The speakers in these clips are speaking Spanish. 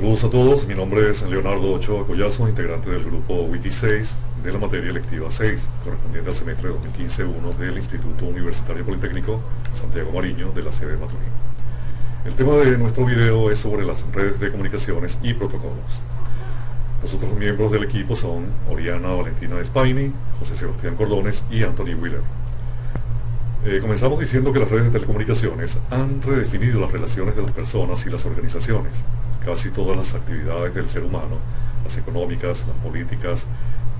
Saludos a todos, mi nombre es Leonardo Ochoa Collazo, integrante del grupo Wiki 6 de la materia electiva 6, correspondiente al semestre 2015-1 del Instituto Universitario Politécnico Santiago Mariño de la sede de Maturín. El tema de nuestro video es sobre las redes de comunicaciones y protocolos. Los otros miembros del equipo son Oriana Valentina Spaini, José Sebastián Cordones y Anthony Wheeler. Comenzamos diciendo que las redes de telecomunicaciones han redefinido las relaciones de las personas y las organizaciones. Casi todas las actividades del ser humano, las económicas, las políticas,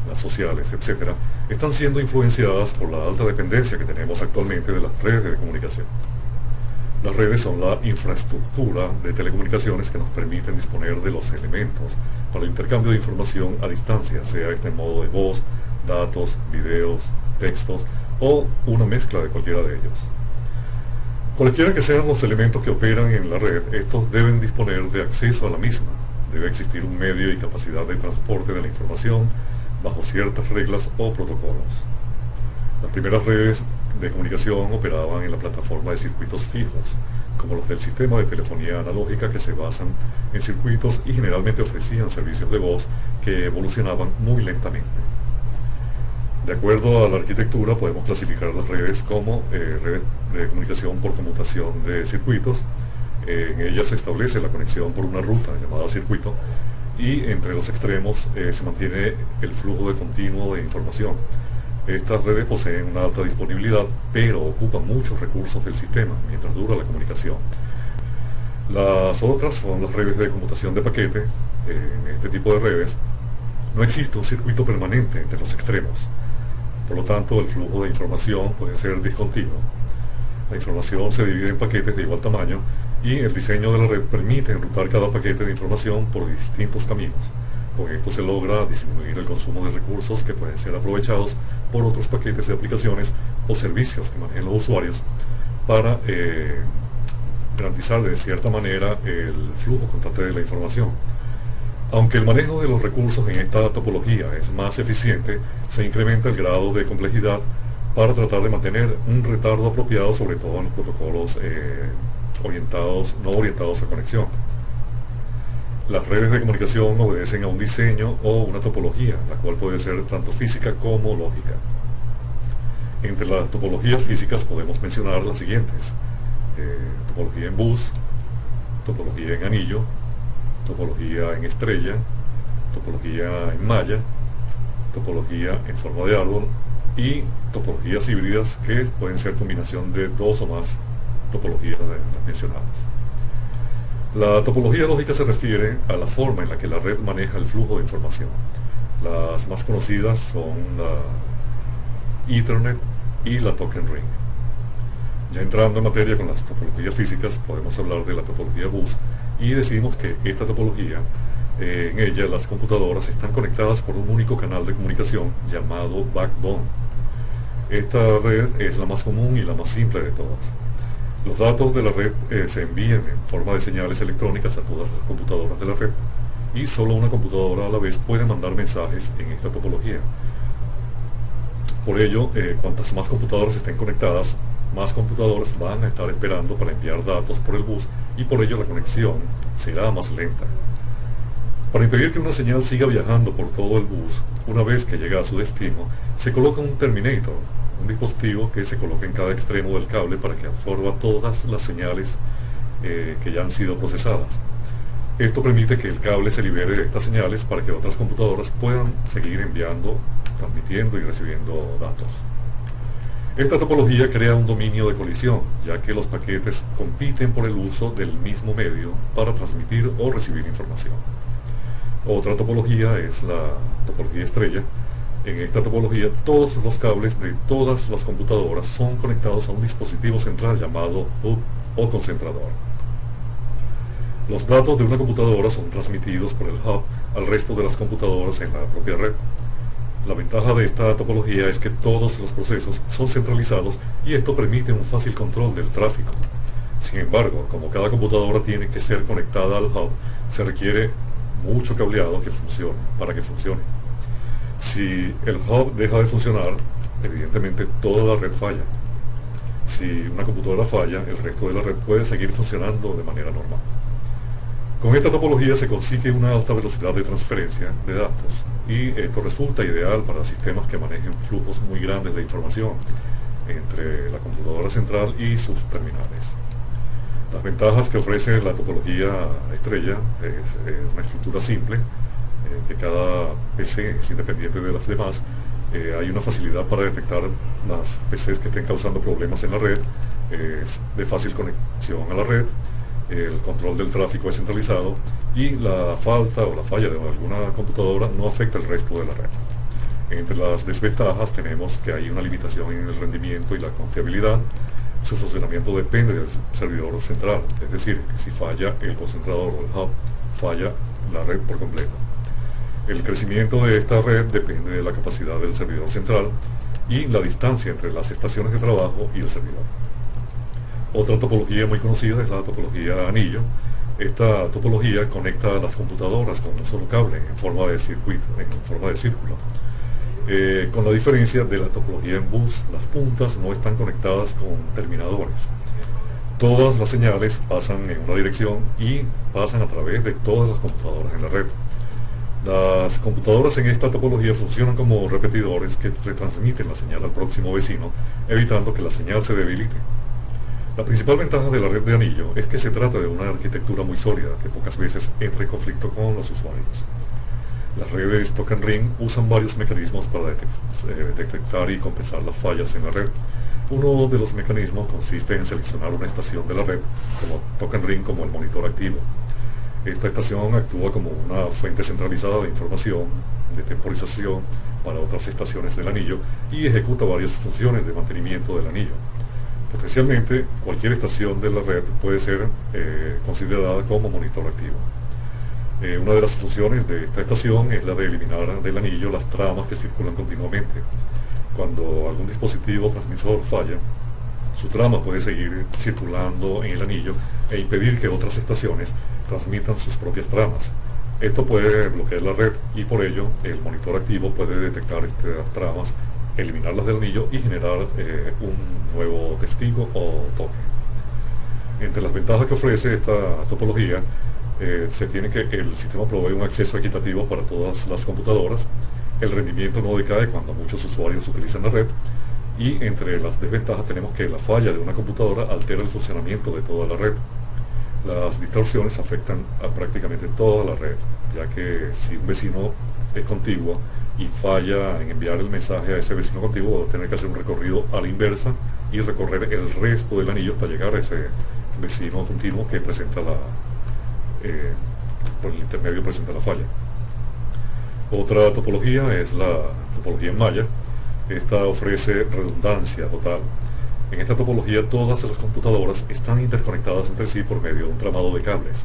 las sociales, etc., están siendo influenciadas por la alta dependencia que tenemos actualmente de las redes de comunicación. Las redes son la infraestructura de telecomunicaciones que nos permiten disponer de los elementos para el intercambio de información a distancia, sea este en modo de voz, datos, videos, textos o una mezcla de cualquiera de ellos. Cualquiera que sean los elementos que operan en la red, estos deben disponer de acceso a la misma. Debe existir un medio y capacidad de transporte de la información bajo ciertas reglas o protocolos. Las primeras redes de comunicación operaban en la plataforma de circuitos fijos, como los del sistema de telefonía analógica, que se basan en circuitos y generalmente ofrecían servicios de voz que evolucionaban muy lentamente. De acuerdo a la arquitectura, podemos clasificar las redes como redes de comunicación por conmutación de circuitos. En ellas se establece la conexión por una ruta llamada circuito y entre los extremos se mantiene el flujo de continuo de información. Estas redes poseen una alta disponibilidad, pero ocupan muchos recursos del sistema mientras dura la comunicación. Las otras son las redes de conmutación de paquete. En este tipo de redes no existe un circuito permanente entre los extremos. Por lo tanto, el flujo de información puede ser discontinuo. La información se divide en paquetes de igual tamaño y el diseño de la red permite enrutar cada paquete de información por distintos caminos. Con esto se logra disminuir el consumo de recursos que pueden ser aprovechados por otros paquetes de aplicaciones o servicios que manejen los usuarios para garantizar de cierta manera el flujo constante de la información. Aunque el manejo de los recursos en esta topología es más eficiente, se incrementa el grado de complejidad para tratar de mantener un retardo apropiado, sobre todo en los protocolos no orientados a conexión. Las redes de comunicación obedecen a un diseño o una topología, la cual puede ser tanto física como lógica. Entre las topologías físicas podemos mencionar las siguientes: topología en bus, topología en anillo, topología en estrella, topología en malla, topología en forma de árbol y topologías híbridas, que pueden ser combinación de dos o más topologías de las mencionadas. La topología lógica se refiere a la forma en la que la red maneja el flujo de información. Las más conocidas son la Ethernet y la Token Ring. Ya entrando en materia con las topologías físicas, podemos hablar de la topología bus y decimos que esta topología, en ella las computadoras están conectadas por un único canal de comunicación llamado backbone. Esta red es la más común y la más simple de todas. Los datos de la red se envían en forma de señales electrónicas a todas las computadoras de la red y solo una computadora a la vez puede mandar mensajes en esta topología. Por ello, cuantas más computadoras estén conectadas, más computadoras van a estar esperando para enviar datos por el bus y por ello la conexión será más lenta. Para impedir que una señal siga viajando por todo el bus, una vez que llega a su destino, se coloca un terminator, un dispositivo que se coloca en cada extremo del cable para que absorba todas las señales que ya han sido procesadas. Esto permite que el cable se libere de estas señales para que otras computadoras puedan seguir enviando, transmitiendo y recibiendo datos. Esta topología crea un dominio de colisión, ya que los paquetes compiten por el uso del mismo medio para transmitir o recibir información. Otra topología es la topología estrella. En esta topología, todos los cables de todas las computadoras son conectados a un dispositivo central llamado hub o concentrador. Los datos de una computadora son transmitidos por el hub al resto de las computadoras en la propia red. La ventaja de esta topología es que todos los procesos son centralizados y esto permite un fácil control del tráfico. Sin embargo, como cada computadora tiene que ser conectada al hub, se requiere mucho cableado para que funcione. Si el hub deja de funcionar, evidentemente toda la red falla. Si una computadora falla, el resto de la red puede seguir funcionando de manera normal. Con esta topología se consigue una alta velocidad de transferencia de datos y esto resulta ideal para sistemas que manejen flujos muy grandes de información entre la computadora central y sus terminales. Las ventajas que ofrece la topología estrella es una estructura simple, que cada PC es independiente de las demás. Hay una facilidad para detectar las PCs que estén causando problemas en la red, es de fácil conexión a la red, el control del tráfico es centralizado y la falta o la falla de alguna computadora no afecta el resto de la red. Entre las desventajas tenemos que hay una limitación en el rendimiento y la confiabilidad. Su funcionamiento depende del servidor central, es decir, que si falla el concentrador o el hub, falla la red por completo. El crecimiento de esta red depende de la capacidad del servidor central y la distancia entre las estaciones de trabajo y el servidor. Otra topología muy conocida es la topología anillo. Esta topología conecta a las computadoras con un solo cable en forma de circuito, en forma de círculo. Con la diferencia de la topología en bus, las puntas no están conectadas con terminadores. Todas las señales pasan en una dirección y pasan a través de todas las computadoras en la red. Las computadoras en esta topología funcionan como repetidores que retransmiten la señal al próximo vecino, evitando que la señal se debilite. La principal ventaja de la red de anillo es que se trata de una arquitectura muy sólida que pocas veces entra en conflicto con los usuarios. Las redes Token Ring usan varios mecanismos para detectar y compensar las fallas en la red. Uno de los mecanismos consiste en seleccionar una estación de la red como Token Ring como el monitor activo. Esta estación actúa como una fuente centralizada de información, de temporización para otras estaciones del anillo y ejecuta varias funciones de mantenimiento del anillo. Potencialmente, cualquier estación de la red puede ser considerada como monitor activo. Una de las funciones de esta estación es la de eliminar del anillo las tramas que circulan continuamente. Cuando algún dispositivo transmisor falla, su trama puede seguir circulando en el anillo e impedir que otras estaciones transmitan sus propias tramas. Esto puede bloquear la red y por ello el monitor activo puede detectar estas tramas, eliminarlas del anillo y generar un nuevo testigo o token. Entre las ventajas que ofrece esta topología, se tiene que el sistema provee un acceso equitativo para todas las computadoras, el rendimiento no decae cuando muchos usuarios utilizan la red y entre las desventajas tenemos que la falla de una computadora altera el funcionamiento de toda la red. Las distorsiones afectan a prácticamente toda la red, ya que si un vecino es contiguo y falla en enviar el mensaje a ese vecino contiguo, va a tener que hacer un recorrido a la inversa y recorrer el resto del anillo hasta llegar a ese vecino continuo que presenta por el intermedio presenta la falla. Otra topología es la topología en malla. Esta ofrece redundancia total. En esta topología todas las computadoras están interconectadas entre sí por medio de un tramado de cables.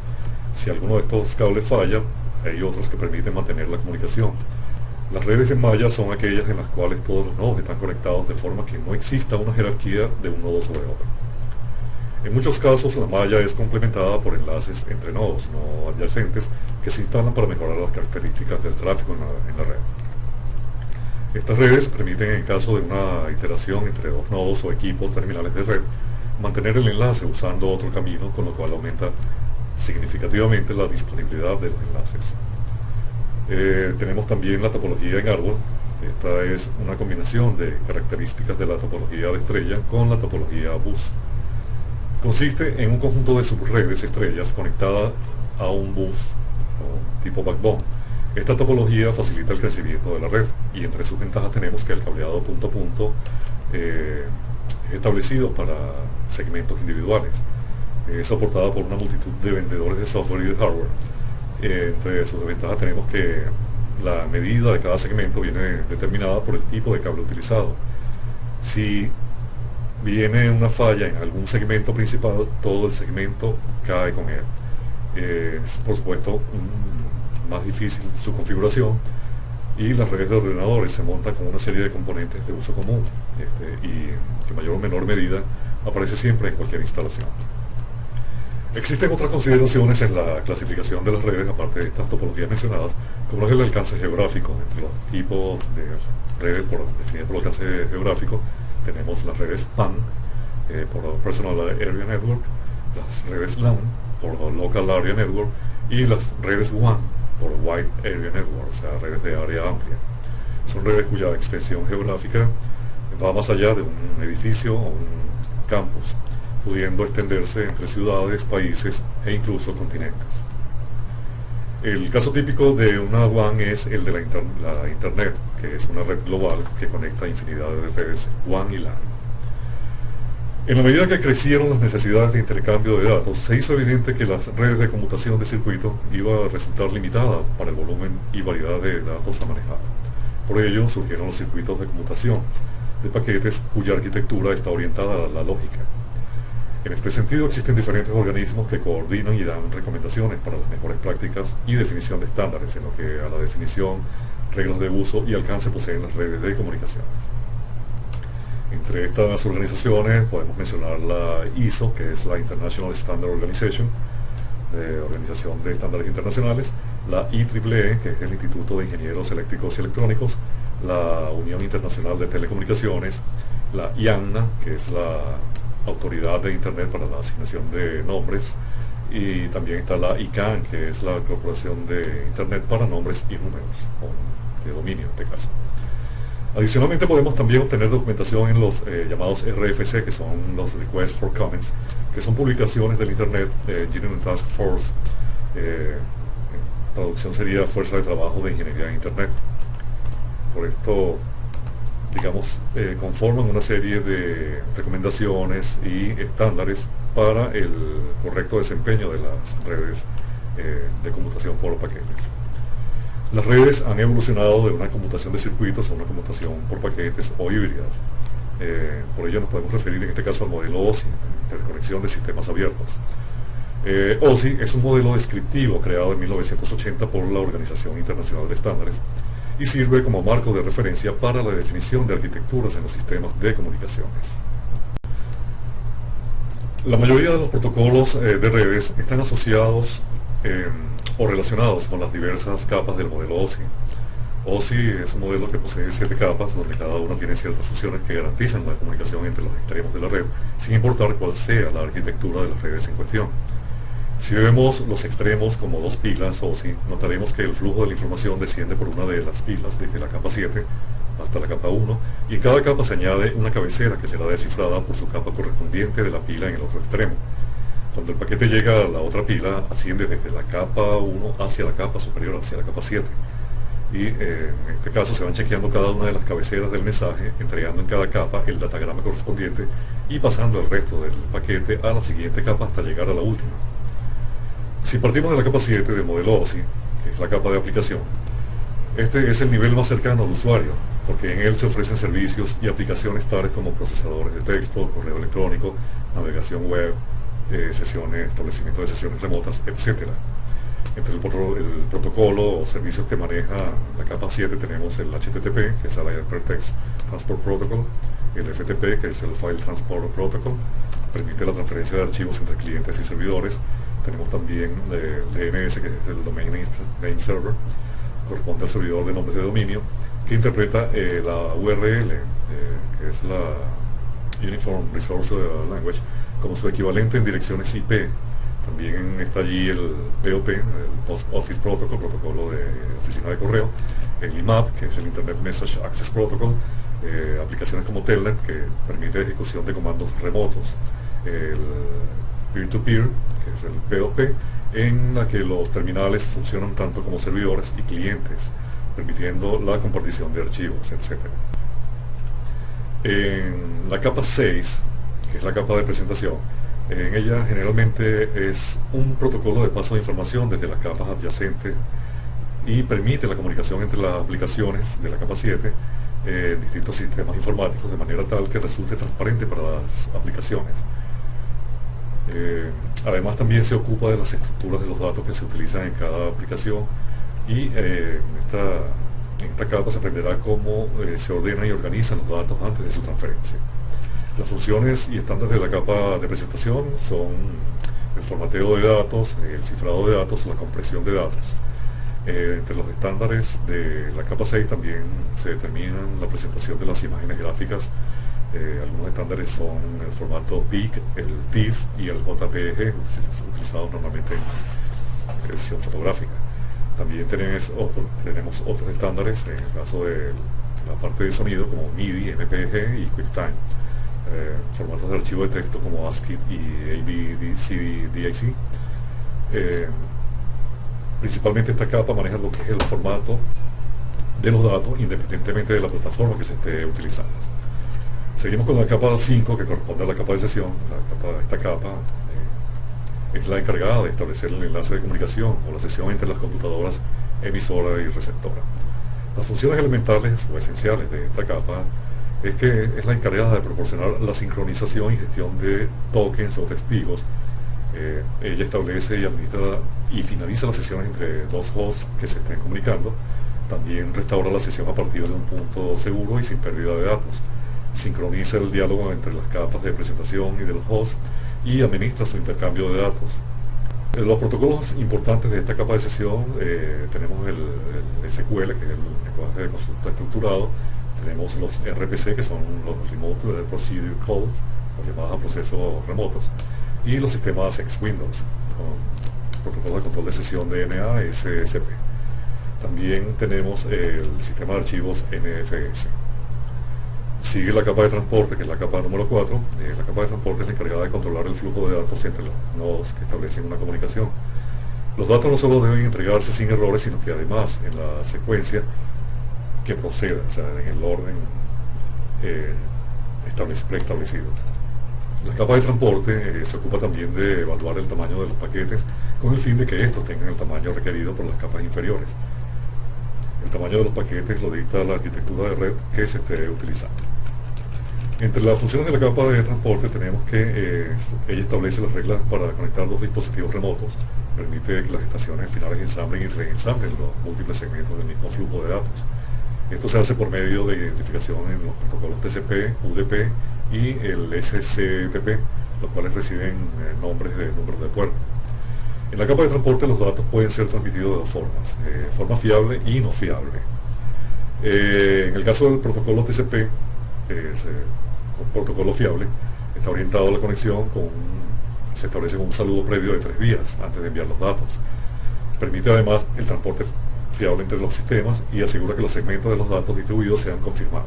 Si alguno de estos cables falla, hay otros que permiten mantener la comunicación. Las redes en malla son aquellas en las cuales todos los nodos están conectados de forma que no exista una jerarquía de un nodo sobre otro. En muchos casos la malla es complementada por enlaces entre nodos no adyacentes que se instalan para mejorar las características del tráfico en la red. Estas redes permiten, en caso de una iteración entre dos nodos o equipos terminales de red, mantener el enlace usando otro camino, con lo cual aumenta significativamente la disponibilidad de los enlaces. Tenemos también la topología en árbol. Esta es una combinación de características de la topología de estrella con la topología bus. Consiste en un conjunto de subredes estrellas conectadas a un bus tipo backbone. Esta topología facilita el crecimiento de la red y entre sus ventajas tenemos que el cableado punto a punto es establecido para segmentos individuales. Es soportada por una multitud de vendedores de software y de hardware. Entre sus ventajas tenemos que la medida de cada segmento viene determinada por el tipo de cable utilizado. Si viene una falla en algún segmento principal, todo el segmento cae con él. Es por supuesto más difícil su configuración y las redes de ordenadores se montan con una serie de componentes de uso común y que en mayor o menor medida aparece siempre en cualquier instalación. Existen otras consideraciones en la clasificación de las redes, aparte de estas topologías mencionadas, como es el alcance geográfico. Entre los tipos de redes definidas por alcance geográfico tenemos las redes PAN, por Personal Area Network, las redes LAN, por Local Area Network, y las redes WAN, por Wide Area Network, o sea, redes de área amplia. Son redes cuya extensión geográfica va más allá de un edificio o un campus, pudiendo extenderse entre ciudades, países e incluso continentes. El caso típico de una WAN es el de la Internet, que es una red global que conecta infinidad de redes WAN y LAN. En la medida que crecieron las necesidades de intercambio de datos, se hizo evidente que las redes de conmutación de circuitos iba a resultar limitada para el volumen y variedad de datos a manejar. Por ello surgieron los circuitos de conmutación de paquetes cuya arquitectura está orientada a la lógica. En este sentido existen diferentes organismos que coordinan y dan recomendaciones para las mejores prácticas y definición de estándares en lo que a la definición, reglas de uso y alcance poseen las redes de comunicaciones. Entre estas organizaciones podemos mencionar la ISO, que es la International Standard Organization, Organización de Estándares Internacionales, la IEEE, que es el Instituto de Ingenieros Eléctricos y Electrónicos, la Unión Internacional de Telecomunicaciones, la IANA, que es la Autoridad de Internet para la Asignación de Nombres, y también está la ICANN, que es la Corporación de Internet para Nombres y Números, o de dominio en este caso. Adicionalmente podemos también obtener documentación en los llamados RFC, que son los Requests for Comments, que son publicaciones del Internet Engineering Task Force, en traducción sería Fuerza de Trabajo de Ingeniería en Internet. Por esto, digamos, conforman una serie de recomendaciones y estándares para el correcto desempeño de las redes de computación por paquetes. Las redes han evolucionado de una computación de circuitos a una computación por paquetes o híbridas. Por ello nos podemos referir en este caso al modelo OSI, interconexión de sistemas abiertos. OSI es un modelo descriptivo creado en 1980 por la Organización Internacional de Estándares y sirve como marco de referencia para la definición de arquitecturas en los sistemas de comunicaciones. La mayoría de los protocolos de redes están asociados o relacionados con las diversas capas del modelo OSI. OSI es un modelo que posee 7 capas, donde cada una tiene ciertas funciones que garantizan la comunicación entre los extremos de la red, sin importar cuál sea la arquitectura de las redes en cuestión. Si vemos los extremos como 2 pilas OSI, notaremos que el flujo de la información desciende por una de las pilas desde la capa 7 hasta la capa 1, y en cada capa se añade una cabecera que será descifrada por su capa correspondiente de la pila en el otro extremo. Cuando el paquete llega a la otra pila, asciende desde la capa 1 hacia la capa superior, hacia la capa 7. Y en este caso se van chequeando cada una de las cabeceras del mensaje, entregando en cada capa el datagrama correspondiente y pasando el resto del paquete a la siguiente capa hasta llegar a la última. Si partimos de la capa 7 del modelo OSI, que es la capa de aplicación, este es el nivel más cercano al usuario, porque en él se ofrecen servicios y aplicaciones tales como procesadores de texto, correo electrónico, navegación web, establecimiento de sesiones remotas, etc. Entre el protocolo o servicios que maneja la capa 7 tenemos el HTTP, que es el Hypertext Transport Protocol, el FTP, que es el File Transport Protocol, permite la transferencia de archivos entre clientes y servidores. Tenemos también el DNS, que es el Domain Name Server, corresponde al servidor de nombres de dominio, que interpreta la URL, que es la Uniform Resource Language, como su equivalente en direcciones IP. También está allí el POP, el Post Office Protocol, protocolo de oficina de correo, el IMAP, que es el Internet Message Access Protocol, aplicaciones como Telnet, que permite ejecución de comandos remotos, el Peer-to-Peer, que es el POP, en la que los terminales funcionan tanto como servidores y clientes, permitiendo la compartición de archivos, etc. En la capa 6, que es la capa de presentación, en ella generalmente es un protocolo de paso de información desde las capas adyacentes y permite la comunicación entre las aplicaciones de la capa 7 en distintos sistemas informáticos de manera tal que resulte transparente para las aplicaciones. Además también se ocupa de las estructuras de los datos que se utilizan en cada aplicación y en esta capa se aprenderá cómo se ordenan y organizan los datos antes de su transferencia. Las funciones y estándares de la capa de presentación son el formateo de datos, el cifrado de datos, la compresión de datos. Entre los estándares de la capa 6 también se determinan la presentación de las imágenes gráficas. Algunos estándares son el formato PIC, el TIFF y el JPG, utilizados normalmente en edición fotográfica. También tenemos otros estándares en el caso de la parte de sonido como MIDI, MPG y QuickTime. Formatos de archivo de texto como ASCII y ABCDIC. Principalmente esta capa maneja lo que es el formato de los datos independientemente de la plataforma que se esté utilizando. Seguimos con la capa 5 que corresponde a la capa de sesión. Esta capa es la encargada de establecer el enlace de comunicación o la sesión entre las computadoras emisora y receptora. Las funciones elementales o esenciales de esta capa es que es la encargada de proporcionar la sincronización y gestión de tokens o testigos. Ella establece y administra y finaliza las sesiones entre dos hosts que se estén comunicando. También restaura la sesión a partir de un punto seguro y sin pérdida de datos. Sincroniza el diálogo entre las capas de presentación y del host y administra su intercambio de datos. Los protocolos importantes de esta capa de sesión, tenemos el SQL, que es el lenguaje de consulta estructurado. Tenemos los RPC, que son los Remote Procedure Calls, o llamadas a procesos remotos, y los sistemas ex-Windows, con protocolos de control de sesión DNA, SSP. También tenemos el sistema de archivos NFS. Sigue la capa de transporte, que es la capa número 4. La capa de transporte es la encargada de controlar el flujo de datos entre los nodos que establecen una comunicación. Los datos no solo deben entregarse sin errores, sino que además en la secuencia que proceda, o sea, en el orden preestablecido. La capa de transporte se ocupa también de evaluar el tamaño de los paquetes con el fin de que estos tengan el tamaño requerido por las capas inferiores. El tamaño de los paquetes lo dicta la arquitectura de red que se esté utilizando. Entre las funciones de la capa de transporte tenemos que ella establece las reglas para conectar los dispositivos remotos, permite que las estaciones finales ensamblen y reensamblen los múltiples segmentos del mismo flujo de datos. Esto se hace por medio de identificación en los protocolos TCP, UDP y el SCTP, los cuales reciben nombres de números de puerto. En la capa de transporte los datos pueden ser transmitidos de dos formas, forma fiable y no fiable. En el caso del protocolo TCP, un protocolo fiable, está orientado a la conexión se establece con un saludo previo de 3 vías antes de enviar los datos. Permite además el transporte fiable entre los sistemas y asegura que los segmentos de los datos distribuidos sean confirmados.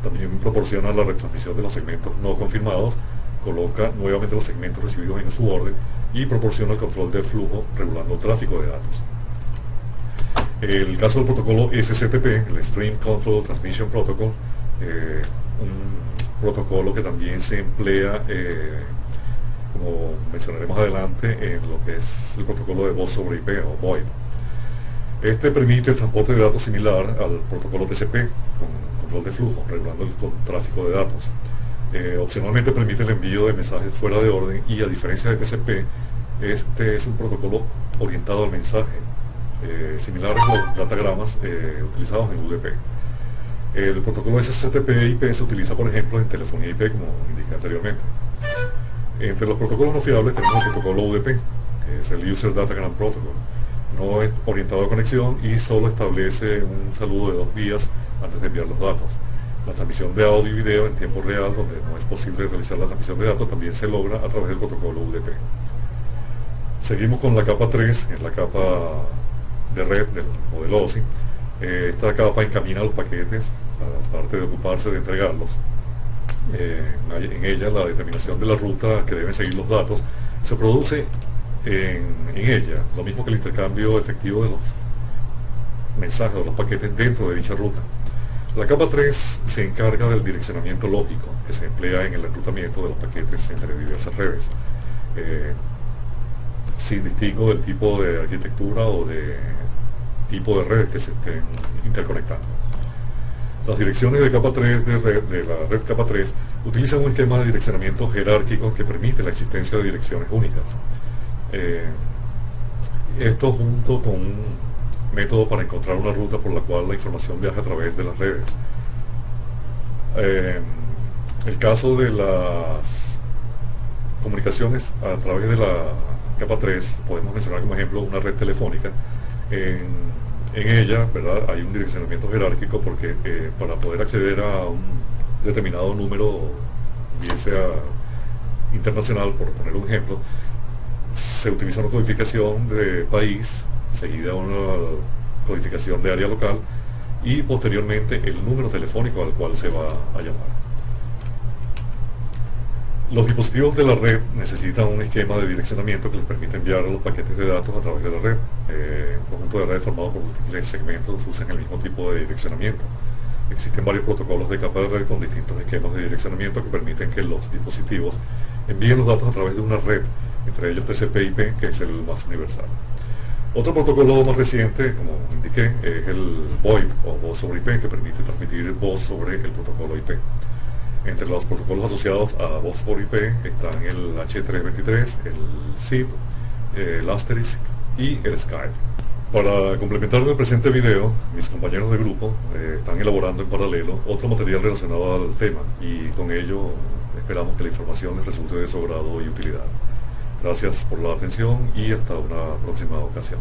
También proporciona la retransmisión de los segmentos no confirmados, coloca nuevamente los segmentos recibidos en su orden y proporciona el control del flujo regulando el tráfico de datos. El caso del protocolo SCTP, el Stream Control Transmission Protocol, un protocolo que también se emplea, como mencionaremos adelante, en lo que es el protocolo de voz sobre IP o VoIP. Este permite el transporte de datos similar al protocolo TCP, con control de flujo, regulando el tráfico de datos. Opcionalmente permite el envío de mensajes fuera de orden y, a diferencia de TCP, este es un protocolo orientado al mensaje, similar a los datagramas utilizados en UDP. El protocolo SCTP/IP se utiliza, por ejemplo, en telefonía IP, como indiqué anteriormente. Entre los protocolos no fiables tenemos el protocolo UDP, que es el User Datagram Protocol. No es orientado a conexión y solo establece un saludo de 2 vías antes de enviar los datos. La transmisión de audio y video en tiempo real, donde no es posible realizar la transmisión de datos, también se logra a través del protocolo UDP. Seguimos con la capa 3, es la capa de red del modelo OSI. Esta capa encamina los paquetes, aparte de ocuparse de entregarlos. En ella la determinación de la ruta que deben seguir los datos se produce en ella, lo mismo que el intercambio efectivo de los mensajes o los paquetes dentro de dicha ruta. La capa 3 se encarga del direccionamiento lógico que se emplea en el enrutamiento de los paquetes entre diversas redes, sin distingo del tipo de arquitectura o de tipo de redes que se estén interconectando. Las direcciones de capa 3 de la red capa 3 utilizan un esquema de direccionamiento jerárquico que permite la existencia de direcciones únicas. Esto junto con un método para encontrar una ruta por la cual la información viaja a través de las redes. El caso de las comunicaciones a través de la capa 3, podemos mencionar como ejemplo una red telefónica. En ella, ¿verdad?, hay un direccionamiento jerárquico porque para poder acceder a un determinado número, bien sea internacional, por poner un ejemplo, se utiliza una codificación de país, seguida una codificación de área local y posteriormente el número telefónico al cual se va a llamar. Los dispositivos de la red necesitan un esquema de direccionamiento que les permite enviar los paquetes de datos a través de la red. Un conjunto de redes formado por múltiples segmentos usan el mismo tipo de direccionamiento. Existen varios protocolos de capa de red con distintos esquemas de direccionamiento que permiten que los dispositivos envíen los datos a través de una red, entre ellos TCP/IP, que es el más universal. Otro protocolo más reciente, como indiqué, es el VoIP o voz sobre IP, que permite transmitir voz sobre el protocolo IP. Entre los protocolos asociados a voz por IP están el H323, el SIP, el Asterisk y el Skype. Para complementar el presente video, mis compañeros de grupo están elaborando en paralelo otro material relacionado al tema y con ello esperamos que la información les resulte de su agrado y utilidad. Gracias por la atención y hasta una próxima ocasión.